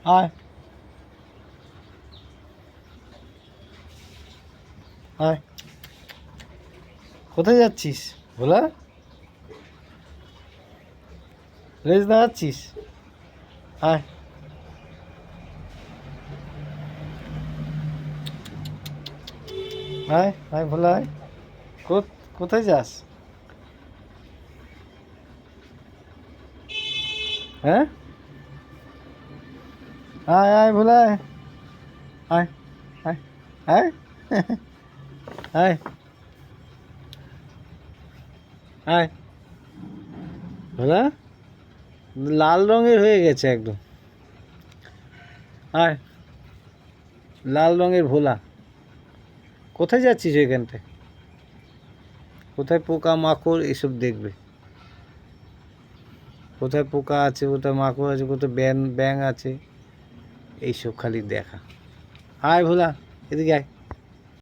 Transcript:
আয় আয়, কোথায় যাচ্ছিস ভোলা? রেস দাঁড়াচ্ছিস? আয় আয় আয় ভোলা আয়। কোথায় যাস? হ্যাঁ, আয় আয় ভোলা আয় আয় আয় আয় আয় আয় ভোলা, লাল রঙের হয়ে গেছে একদম। আয়, লাল রঙের ভোলা। কোথায় যাচ্ছিস এখানটায়? কোথায় পোকা মাকড় এসব দেখবে, কোথায় পোকা আছে, কোথায় মাকড় আছে, কোথায় ব্যাং ব্যাং আছে, এইসব খালি দেখা। আয় ভোলা, এদিকে আয়।